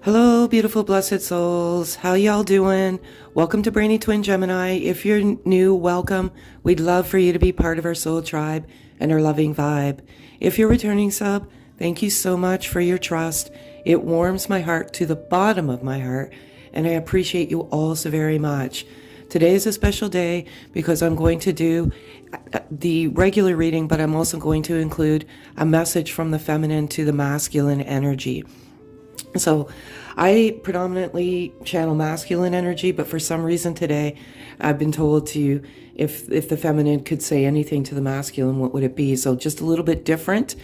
Hello, beautiful, blessed souls. How y'all doing? Welcome to Brainy Twin Gemini. If you're new, welcome. We'd love for you to be part of our soul tribe and our loving vibe. If you're returning sub, thank you so much for your trust. It warms my heart to the bottom of my heart, and I appreciate you all so very much. Today is a special day because I'm going to do the regular reading, but I'm also going to include a message from the feminine to the masculine energy. So I predominantly channel masculine energy, but for some reason today I've been told to, if the feminine could say anything to the masculine, what would it be? So just a little bit different.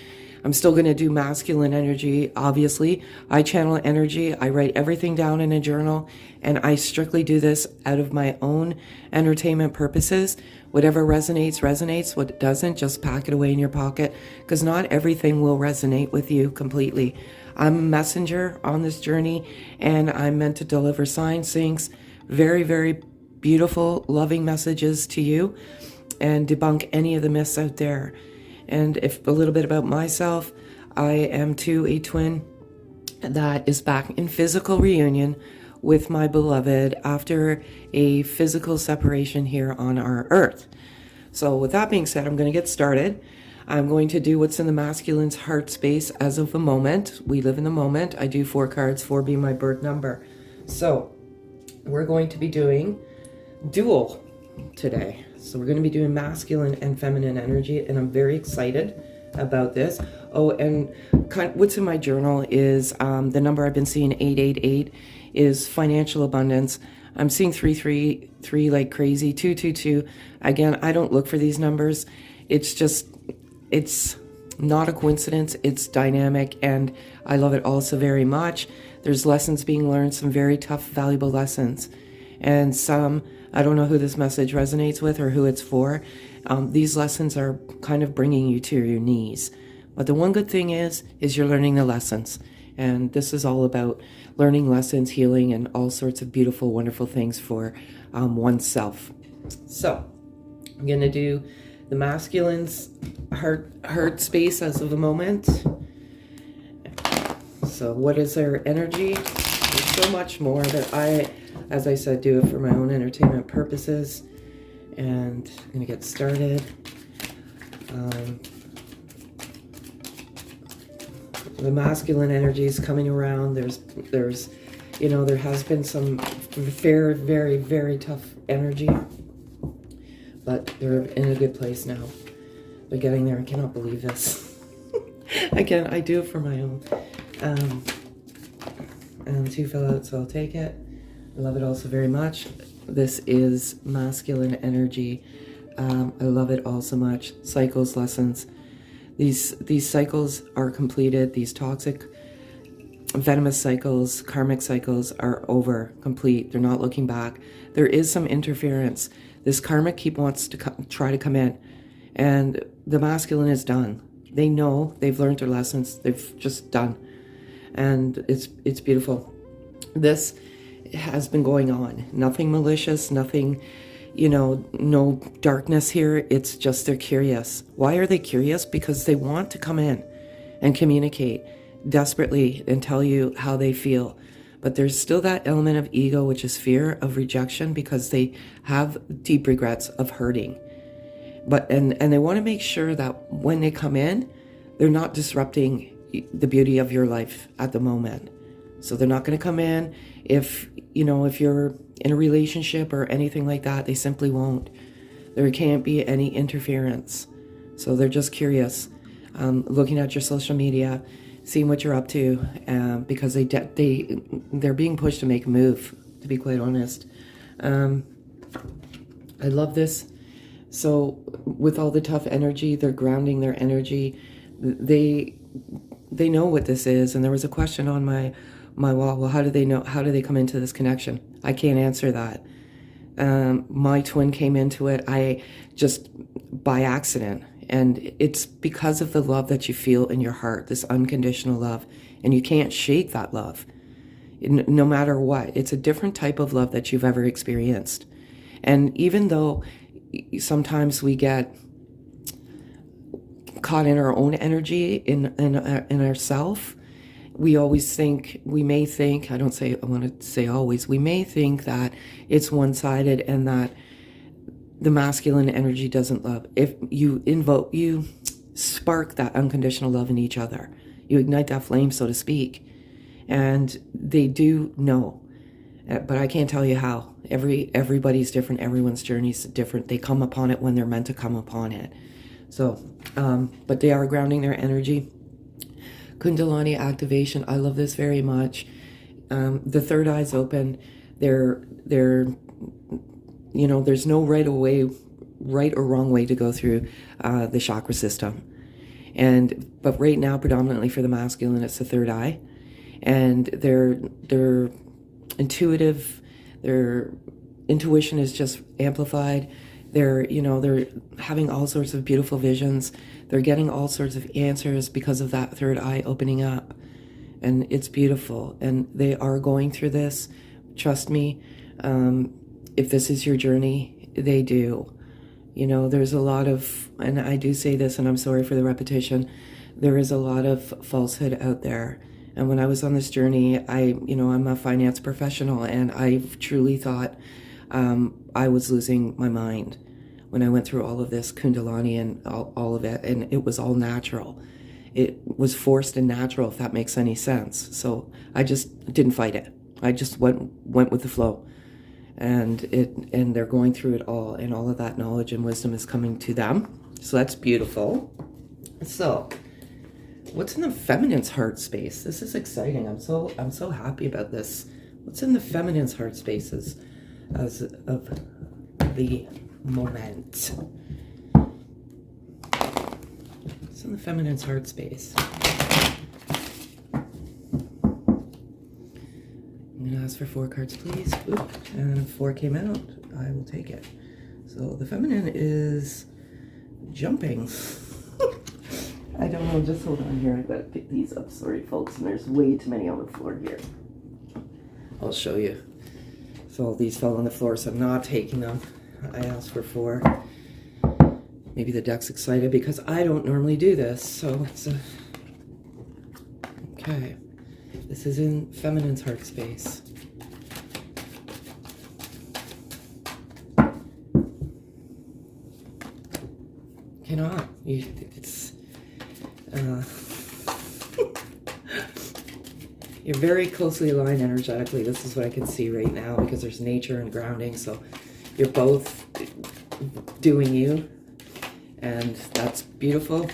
I'm still going to do masculine energy, obviously. I channel energy. I write everything down in a journal, and I strictly do this out of my own entertainment purposes. Whatever resonates, resonates. What doesn't, just pack it away in your pocket, because not everything will resonate with you completely. I'm a messenger on this journey, and I'm meant to deliver signs, syncs, very, very beautiful, loving messages to you, and debunk any of the myths out there. And if a little bit about myself, I am too a twin that is back in physical reunion with my beloved after a physical separation here on our earth. So with that being said, I'm going to get started. I'm going to do what's in the masculine's heart space as of the moment. We live in the moment. I do 4 cards, 4 being my birth number. So we're going to be doing dual today. So we're going to be doing masculine and feminine energy, and I'm very excited about this. Oh, and what's in my journal is the number I've been seeing, 888, is financial abundance. I'm seeing 333 like crazy, 222. Again, I don't look for these numbers. It's not a coincidence. It's dynamic, and I love it also very much. There's lessons being learned, some very tough, valuable lessons, and some, I don't know who this message resonates with or who it's for. These lessons are kind of bringing you to your knees. But the one good thing is you're learning the lessons. And this is all about learning lessons, healing, and all sorts of beautiful, wonderful things for oneself. So I'm going to do the masculine's heart space as of the moment. So what is their energy? There's so much more that I, as I said, do it for my own entertainment purposes. And I'm going to get started. The masculine energy is coming around. There's, you know, there has been some very, very, very tough energy, but they're in a good place now. They're getting there. I cannot believe this. Again, I do it for my own. And 2 fell out, so I'll take it. I love it also very much. This is masculine energy. I love it all so much. Cycles, lessons. These cycles are completed. These toxic, venomous cycles, karmic cycles are over, complete. They're not looking back. There is some interference. This karmic wants to try to come in, and the masculine is done. They know, they've learned their lessons. They've just done, and it's beautiful. This has been going on. Nothing malicious, nothing, you know, no darkness here. It's just they're curious. Why are they curious? Because they want to come in and communicate desperately and tell you how they feel. But there's still that element of ego, which is fear of rejection, because they have deep regrets of hurting. But and they want to make sure that when they come in, they're not disrupting the beauty of your life at the moment. So they're not going to come in if, you know, if you're in a relationship or anything like that. They simply won't. There can't be any interference. So they're just curious, looking at your social media, seeing what you're up to, because they're being pushed to make a move, to be quite honest. I love this. So with all the tough energy, they're grounding their energy. They know what this is. And there was a question on my wall. Well, how do they know? How do they come into this connection? I can't answer that. My twin came into it, I just by accident. And it's because of the love that you feel in your heart, this unconditional love. And you can't shake that love, no matter what. It's a different type of love that you've ever experienced. And even though sometimes we get caught in our own energy, in ourself, we always think, we may think, I want to say always, we may think that it's one-sided and that the masculine energy doesn't love. If you spark that unconditional love in each other, you ignite that flame, so to speak, and they do know, but I can't tell you how. Everybody's different. Everyone's journey is different. They come upon it when they're meant to come upon it. So, but they are grounding their energy. Kundalini activation. I love this very much. The third eye's open. They're there's no right or wrong way to go through the chakra system. But right now, predominantly for the masculine, it's the third eye, and they're intuitive. Their intuition is just amplified. They're having all sorts of beautiful visions. They're getting all sorts of answers because of that third eye opening up. And it's beautiful. And they are going through this. Trust me, if this is your journey, they do. There's a lot of, and I do say this, and I'm sorry for the repetition, there is a lot of falsehood out there. And when I was on this journey, I'm a finance professional, and I truly thought I was losing my mind when I went through all of this Kundalini and all of it, and it was all natural. It was forced and natural, if that makes any sense. So I just didn't fight it. I just went with the flow, and they're going through it all, and all of that knowledge and wisdom is coming to them. So that's beautiful. So, what's in the feminine's heart space? This is exciting. I'm so happy about this. What's in the feminine's heart spaces as of the moment? What's in the feminine's heart space? I'm gonna ask for 4 cards, please. Oop, and 4 came out. I will take it. So the feminine is jumping. I don't know, just hold on here. I've got to pick these up. Sorry, folks, and there's way too many on the floor here. I'll show you. So these fell on the floor, so I'm not taking them. I asked for 4. Maybe the deck's excited because I don't normally do this, so it's a... Okay. This is in feminine's heart space. Cannot. It's... You're very closely aligned energetically. This is what I can see right now because there's nature and grounding. So you're both doing you, and that's beautiful.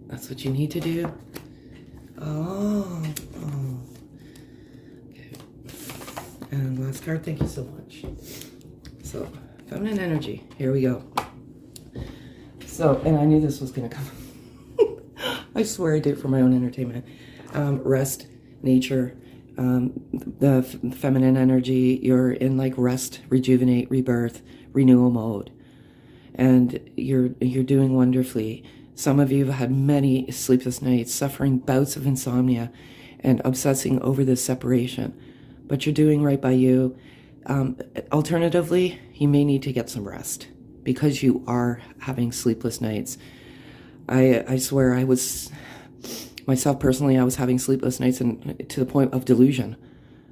That's what you need to do. Oh. Okay. And last card. Thank you so much. So feminine energy. Here we go. So, and I knew this was going to come. I swear I did it for my own entertainment. Rest, nature, the feminine energy, you're in like rest, rejuvenate, rebirth, renewal mode. And you're doing wonderfully. Some of you have had many sleepless nights, suffering bouts of insomnia and obsessing over this separation. But you're doing right by you. Alternatively, you may need to get some rest because you are having sleepless nights. I swear I was... Myself personally, I was having sleepless nights and to the point of delusion.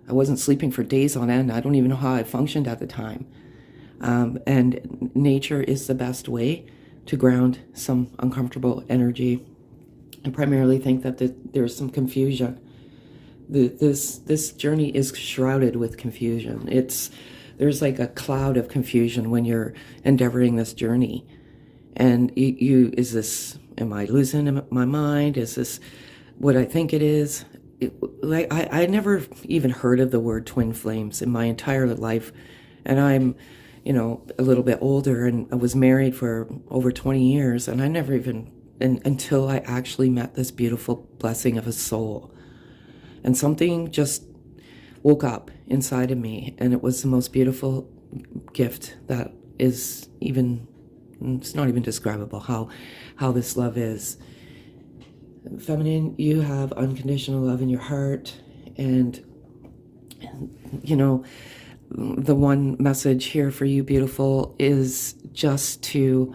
I wasn't sleeping for days on end. I don't even know how I functioned at the time. And nature is the best way to ground some uncomfortable energy. I primarily think that there's some confusion. This journey is shrouded with confusion. There's like a cloud of confusion when you're endeavoring this journey. And am I losing my mind? Is this what I think it is? I never even heard of the word twin flames in my entire life. And I'm, a little bit older, and I was married for over 20 years, and I never even, until I actually met this beautiful blessing of a soul. And something just woke up inside of me, and it was the most beautiful gift that is even... It's not even describable how this love is. Feminine, you have unconditional love in your heart. And, the one message here for you, beautiful, is just to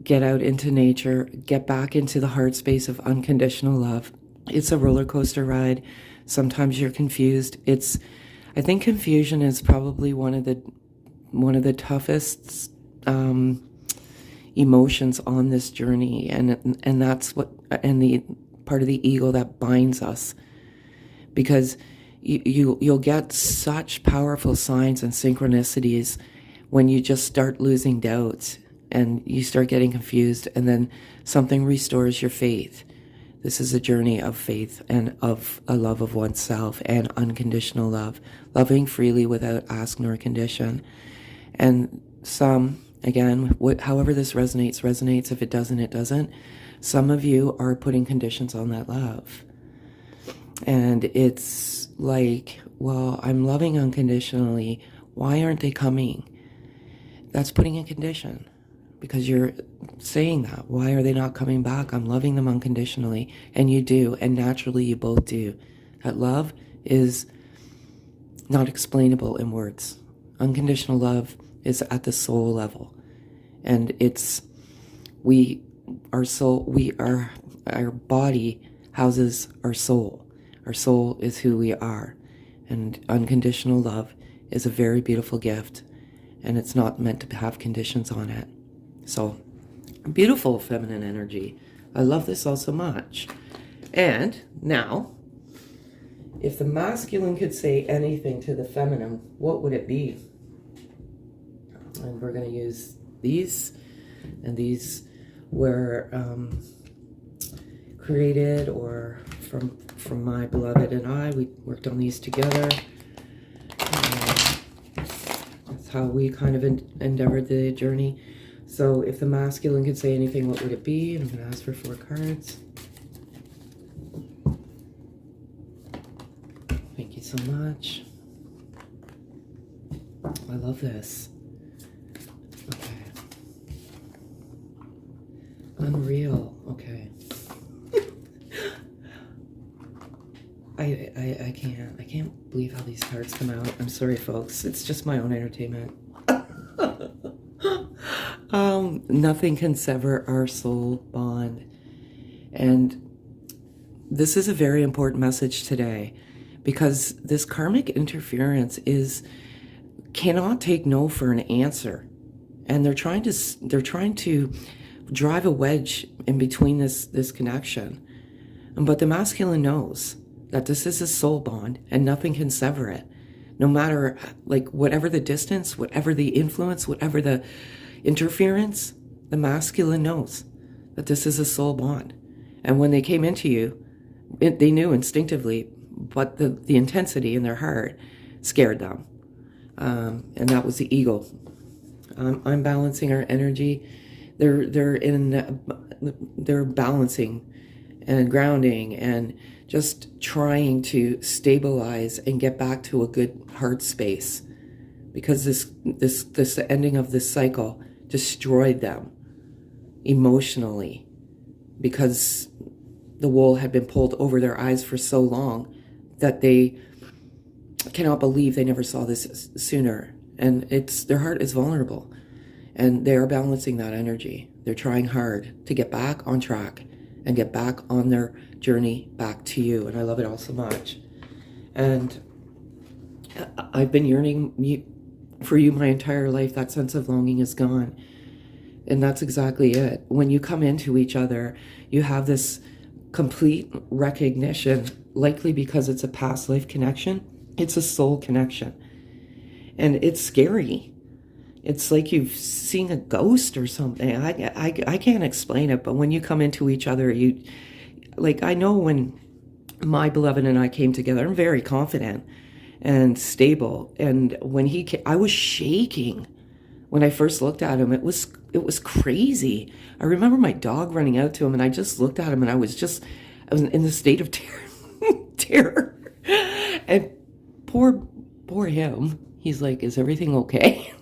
get out into nature, get back into the heart space of unconditional love, It's a roller coaster ride. Sometimes you're confused. I think confusion is probably one of the toughest emotions on this journey, and that's the part of the ego that binds us, because you'll get such powerful signs and synchronicities when you just start losing doubts and you start getting confused, and then something restores your faith. This is a journey of faith and of a love of oneself and unconditional love, loving freely without ask nor condition. And again, however this resonates. If it doesn't, it doesn't. Some of you are putting conditions on that love. And it's like, well, I'm loving unconditionally. Why aren't they coming? That's putting a condition, because you're saying that. Why are they not coming back? I'm loving them unconditionally. And you do. And naturally, you both do. That love is not explainable in words. Unconditional love is at the soul level. And our body houses our soul. Our soul is who we are. And unconditional love is a very beautiful gift. And it's not meant to have conditions on it. So, beautiful feminine energy. I love this all so much. And now, if the masculine could say anything to the feminine, what would it be? And we're going to use these. And these were created or from my beloved and I. We worked on these together. That's how we kind of endeavored the journey. So if the masculine could say anything, what would it be? And I'm going to ask for 4 cards. Thank you so much. I love this. Okay. Unreal. Okay. I can't believe how these cards come out. I'm sorry, folks. It's just my own entertainment. Nothing can sever our soul bond. And this is a very important message today, because this karmic interference cannot take no for an answer. And they're trying to drive a wedge in between this connection. But the masculine knows that this is a soul bond and nothing can sever it. No matter, whatever the distance, whatever the influence, whatever the interference, the masculine knows that this is a soul bond. And when they came into you, they knew instinctively, but the intensity in their heart scared them. And that was the ego. I'm balancing our energy. They're balancing and grounding and just trying to stabilize and get back to a good heart space, because this ending of this cycle destroyed them emotionally, because the wool had been pulled over their eyes for so long that they cannot believe they never saw this sooner. And their heart is vulnerable, and they are balancing that energy. They're trying hard to get back on track and get back on their journey back to you. And I love it all so much. And I've been yearning for you my entire life. That sense of longing is gone. And that's exactly it. When you come into each other, you have this complete recognition, likely because it's a past life connection. It's a soul connection. And it's scary. It's like you've seen a ghost or something. I can't explain it, but when you come into each other, I know when my beloved and I came together, I'm very confident and stable. And when he came, I was shaking when I first looked at him. It was crazy. I remember my dog running out to him, and I just looked at him, and I was in the state of terror. And poor him. He's like, "Is everything okay?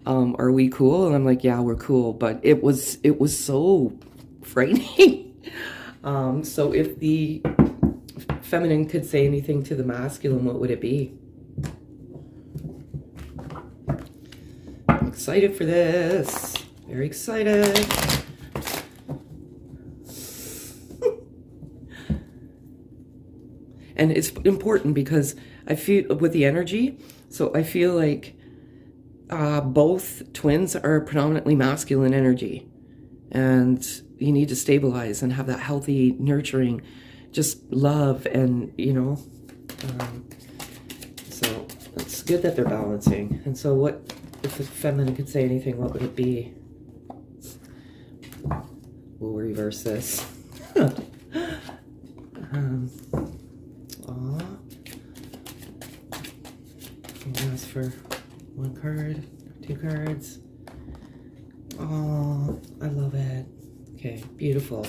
Are we cool?" And I'm like, "Yeah, we're cool." But it was so frightening. So if the feminine could say anything to the masculine, what would it be? I'm excited for this. Very excited. And it's important because I feel with the energy, so I feel like both twins are predominantly masculine energy, and you need to stabilize and have that healthy, nurturing, just love, and so it's good that they're balancing. And so what, if the feminine could say anything, what would it be? We'll reverse this. Ask for one card, 2 cards. Oh, I love it. Okay, beautiful.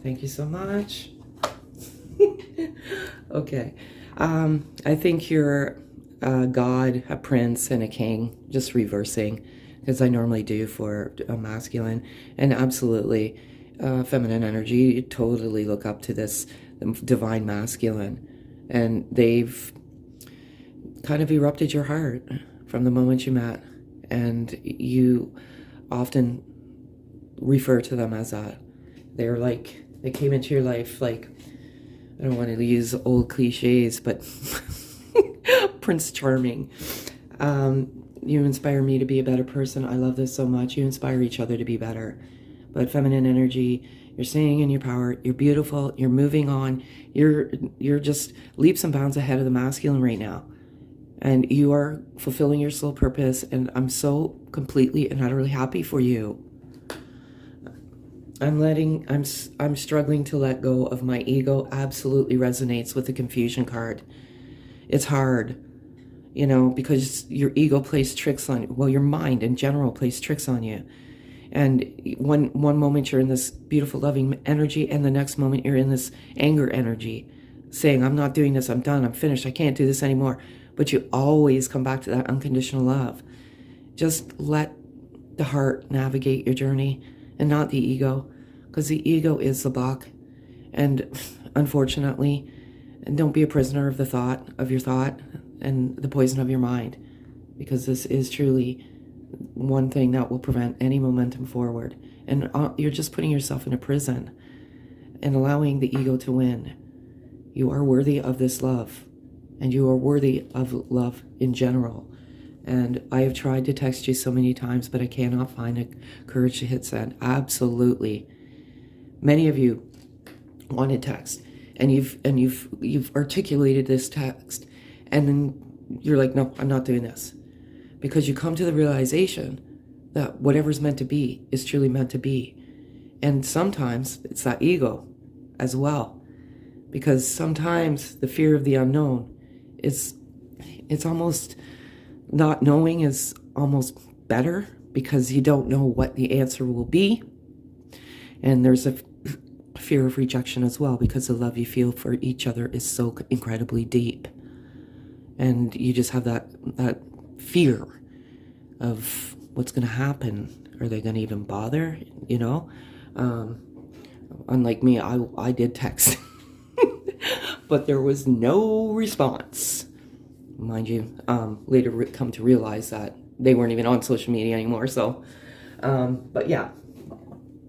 Thank you so much. Okay. I think you're a god, a prince, and a king, just reversing, as I normally do for a masculine. And absolutely, feminine energy, you totally look up to this divine masculine. And they've kind of erupted your heart from the moment you met. And you often refer to them as that. They're like, they came into your life like, I don't want to use old cliches, but Prince Charming. You inspire me to be a better person. I love this so much. You inspire each other to be better. But feminine energy, you're staying in your power. You're beautiful. You're moving on. You're just leaps and bounds ahead of the masculine right now. And you are fulfilling your soul purpose. And I'm so completely and utterly happy for you. I'm struggling to let go of my ego. Absolutely resonates with the confusion card. It's hard, because your ego plays tricks on you. Well, your mind in general plays tricks on you. And one moment you're in this beautiful, loving energy, and the next moment you're in this anger energy, saying, I'm not doing this, I'm done, I'm finished, I can't do this anymore. But you always come back to that unconditional love. Just let the heart navigate your journey and not the ego, because the ego is the block. And unfortunately, don't be a prisoner of the thought, of your thought, and the poison of your mind, because this is truly one thing that will prevent any momentum forward. And you're just putting yourself in a prison and allowing the ego to win. You are worthy of this love, and you are worthy of love in general. And I have tried to text you so many times, but I cannot find the courage to hit send. Absolutely. Many of you wanted text, and you've articulated this text, and then you're like, no, I'm not doing this. Because you come to the realization that whatever's meant to be is truly meant to be. And sometimes it's that ego as well. Because sometimes the fear of the unknown it's almost, not knowing is almost better, because you don't know what the answer will be. And there's a fear of rejection as well, because the love you feel for each other is so incredibly deep. And you just have that fear of what's going to happen. Are they going to even bother? Unlike me, I did text. But there was no response. Mind you, later come to realize that they weren't even on social media anymore. So, but yeah,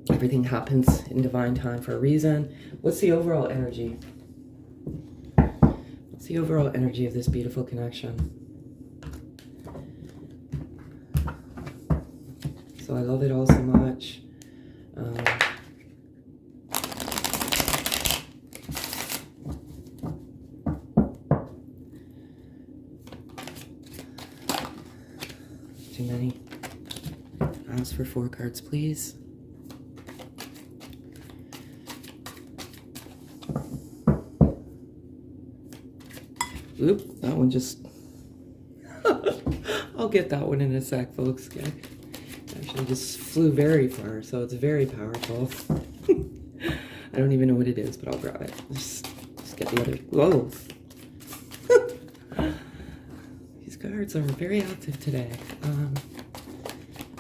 everything happens in divine time for a reason. What's the overall energy? What's the overall energy of this beautiful connection? So I love it all so much. Too many. Ask for 4 cards, please. Oop, that one just... I'll get that one in a sec, folks. Okay. Actually just flew very far, so it's very powerful. I don't even know what it is, but I'll grab it. Just get the other... Whoa! These cards are very active today.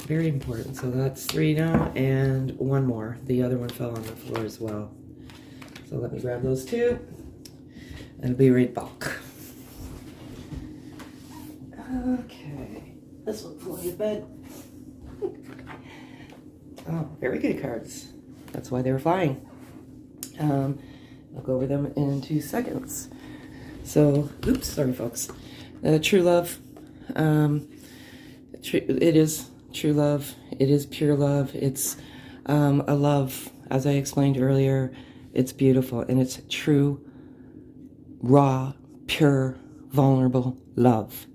Very important. So that's 3 now, and 1 more. The other one fell on the floor as well. So let me grab those 2, and I'll be right back. Okay, this one flew to bed. Oh, very good cards. That's why they were flying. I'll go over them in 2 seconds. So, oops, sorry folks. True love. It is true love. It is pure love. It's a love, as I explained earlier, it's beautiful, and it's true, raw, pure, vulnerable love.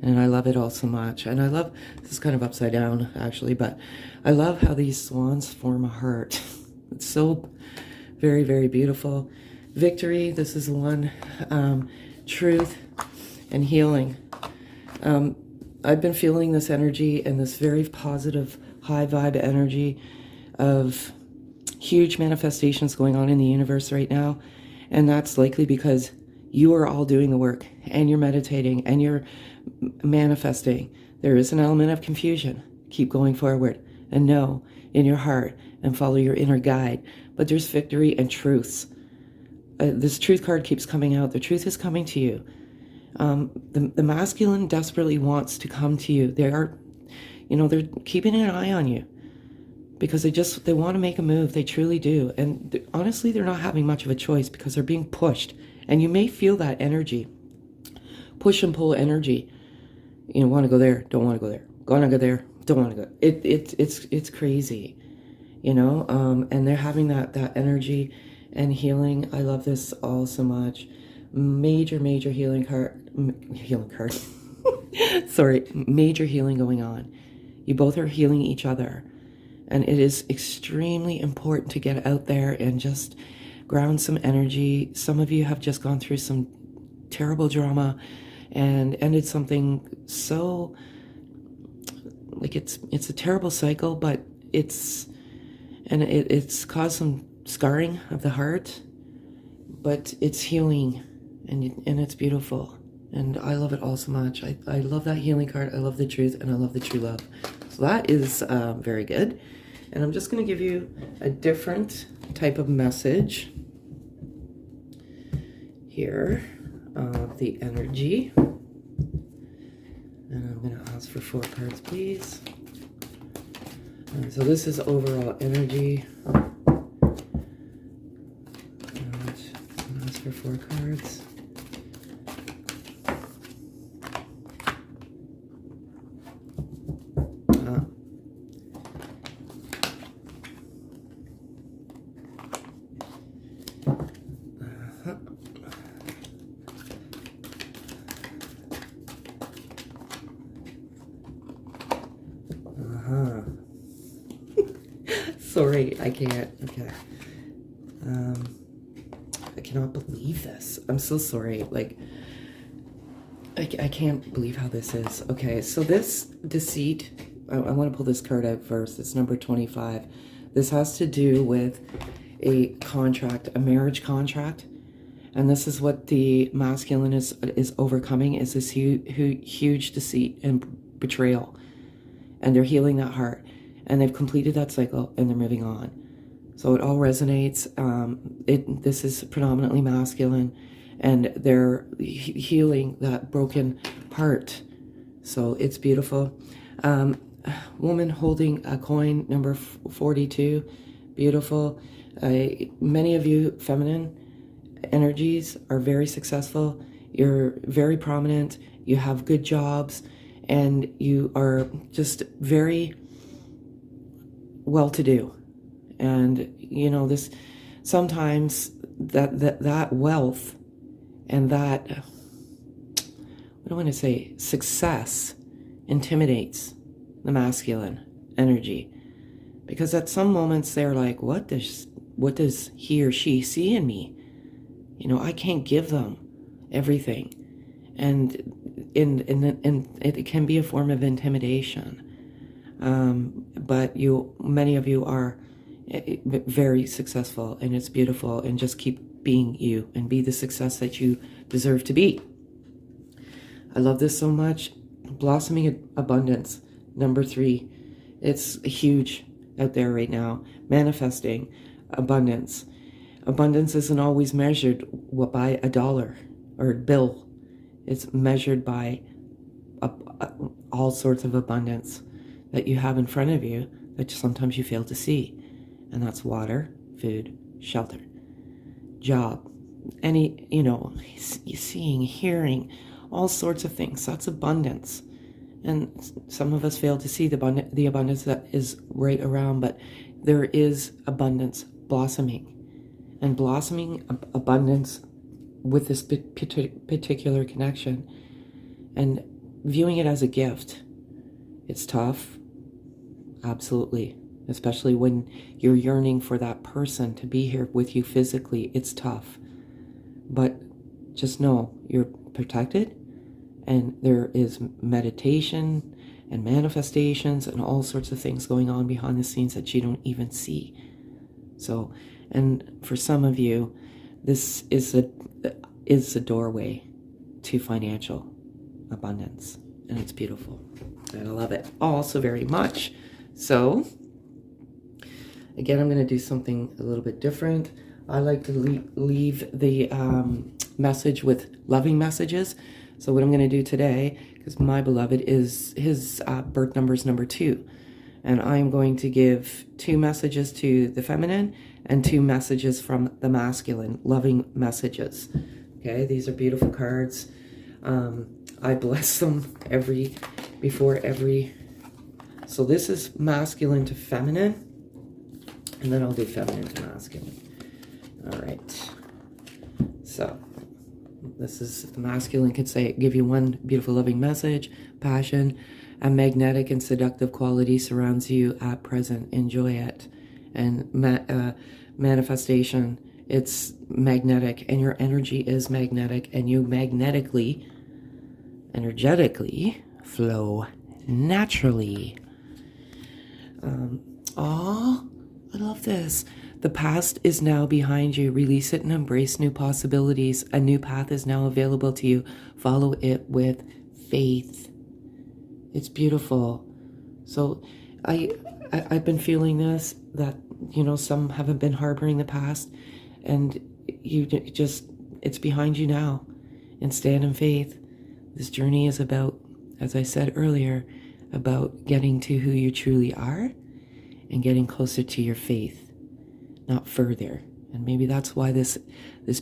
And I love it all so much. And I love, this is kind of upside down actually, but I love how these swans form a heart. It's so very, very beautiful. Victory, this is one. Truth and healing. I've been feeling this energy and this very positive, high vibe energy of huge manifestations going on in the universe right now. And that's likely because you are all doing the work, and you're meditating, and you're manifesting. There is an element of confusion. Keep going forward and know in your heart and follow your inner guide. But there's victory and truths. This truth card keeps coming out. The truth is coming to you. The masculine desperately wants to come to you. They are, they're keeping an eye on you because they want to make a move. They truly do. And honestly, they're not having much of a choice because they're being pushed. And you may feel that energy, push and pull energy. Want to go there, don't want to go there. Want to go there, don't want to go. It's crazy, and they're having that energy and healing. I love this all so much. Major healing card. Sorry, major healing going on. You both are healing each other. And it is extremely important to get out there and just ground some energy. Some of you have just gone through some terrible drama and ended something so, like, it's a terrible cycle, but it's caused some scarring of the heart, but it's healing, and it's beautiful. And I love it all so much. I love that healing card. I love the truth, and I love the true love. So that is very good. And I'm just going to give you a different type of message here of the energy. And I'm going to ask for 4 cards, please. And so this is overall energy. And ask for 4 cards. Sorry, I can't. Okay. I cannot believe this. I'm so sorry. Like, I can't believe how this is. Okay, so this deceit, I want to pull this card out first. It's number 25. This has to do with a contract, a marriage contract. And this is what the masculine is overcoming, is this huge deceit and betrayal. And they're healing that heart. And they've completed that cycle, and they're moving on. So it all resonates. This is predominantly masculine, and they're healing that broken heart. So it's beautiful. Woman holding a coin, number 42, beautiful. Many of you feminine energies are very successful. You're very prominent. You have good jobs, and you are just very well-to-do. And this sometimes that wealth and that, what do I want to say, success intimidates the masculine energy, because at some moments they're like, what does he or she see in me? I can't give them everything, and it can be a form of intimidation. But many of you are very successful, and it's beautiful, and just keep being you and be the success that you deserve to be. I love this so much. Blossoming abundance, number 3. It's huge out there right now. Manifesting abundance. Abundance isn't always measured by a dollar or a bill. It's measured by all sorts of abundance that you have in front of you that sometimes you fail to see. And that's water, food, shelter. job, any, seeing, hearing, all sorts of things. That's abundance. And some of us fail to see the abundance that is right around, but there is abundance blossoming. And blossoming abundance with this particular connection and viewing it as a gift. It's tough, absolutely, especially when you're yearning for that person to be here with you physically. It's tough, but just know you're protected, and there is meditation and manifestations and all sorts of things going on behind the scenes that you don't even see. So, and for some of you, this is a doorway to financial abundance, and it's beautiful, and I love it also very much. So again, I'm going to do something a little bit different. I like to leave the message with loving messages. So what I'm going to do today, because my beloved is his birth number is number 2, and I'm going to give 2 messages to the feminine and 2 messages from the masculine, loving messages. Okay, these are beautiful cards. I bless them before every. So this is masculine to feminine, and then I'll do feminine to masculine. All right. So this is the masculine could say, give you one beautiful loving message. Passion, a magnetic and seductive quality surrounds you at present. Enjoy it. And manifestation, it's magnetic, and your energy is magnetic, and you energetically flow naturally. I love this. The past is now behind you. Release it and embrace new possibilities. A new path is now available to you. Follow it with faith. It's beautiful. So I've been feeling this, that, some haven't been harboring the past, and it's behind you now, and stand in faith. This journey is about, as I said earlier, about getting to who you truly are and getting closer to your faith, not further. And maybe that's why this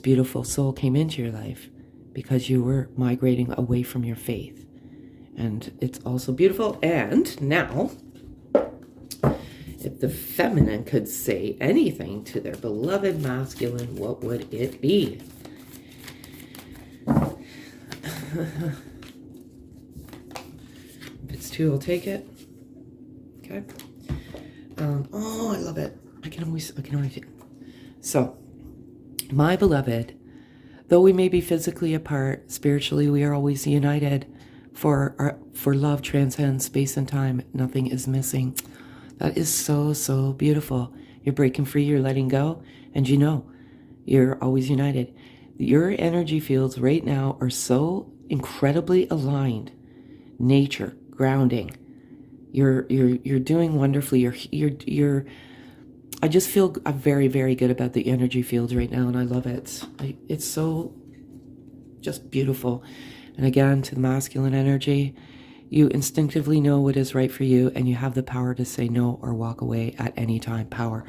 beautiful soul came into your life, because you were migrating away from your faith. And it's also beautiful. And now, if the feminine could say anything to their beloved masculine, what would it be? If it's 2, I'll take it. Okay. I love it. I can always. So, my beloved, though we may be physically apart, spiritually we are always united. For love transcends space and time. Nothing is missing. That is so, so beautiful. You're breaking free, you're letting go, and you're always united. Your energy fields right now are so incredibly aligned. Nature, grounding. You're doing wonderfully. I just feel very, very good about the energy fields right now, and I love it. It's so just beautiful. And again, to the masculine energy, you instinctively know what is right for you, and you have the power to say no or walk away at any time. Power.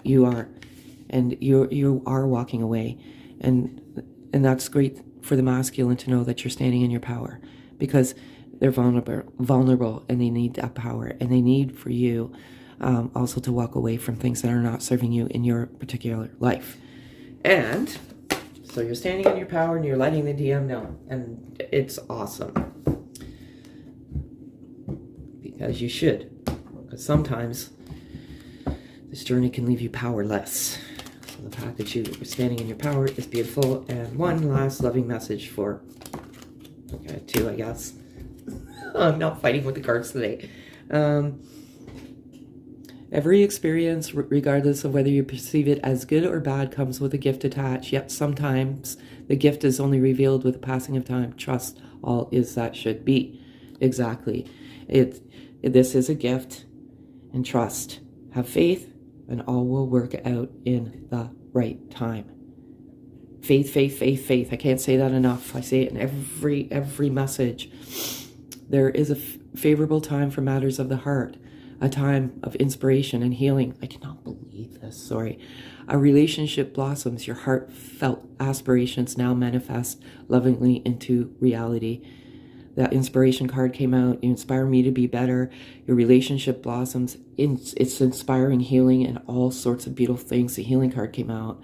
You are. And you are walking away. And that's great for the masculine to know that you're standing in your power, because they're vulnerable, and they need that power, and they need for you also to walk away from things that are not serving you in your particular life. And so you're standing in your power, and you're letting the DM know, and it's awesome, because you should, because sometimes this journey can leave you powerless. So the fact that you are standing in your power is beautiful. And one last loving message for 2, I guess. I'm not fighting with the cards today. Every experience, regardless of whether you perceive it as good or bad, comes with a gift attached. Yet sometimes the gift is only revealed with the passing of time. Trust all is that should be. Exactly. This is a gift, and trust. Have faith, and all will work out in the right time. Faith, faith, faith, faith. I can't say that enough. I say it in every message. There is a favorable time for matters of the heart. a time of inspiration and healing. I cannot believe this. Sorry. A relationship blossoms. Your heartfelt aspirations now manifest lovingly into reality. That inspiration card came out. You inspire me to be better. Your relationship blossoms. It's inspiring healing and all sorts of beautiful things. The healing card came out.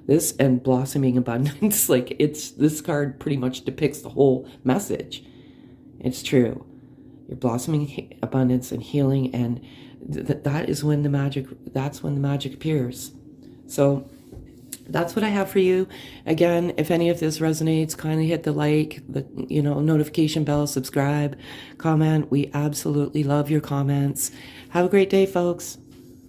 This and blossoming abundance. Like, this card pretty much depicts the whole message. It's true. You're blossoming abundance and healing, and that is when the magic. That's when the magic appears. So that's what I have for you. Again, if any of this resonates, kindly hit the like, the notification bell, subscribe, comment. We absolutely love your comments. Have a great day, folks.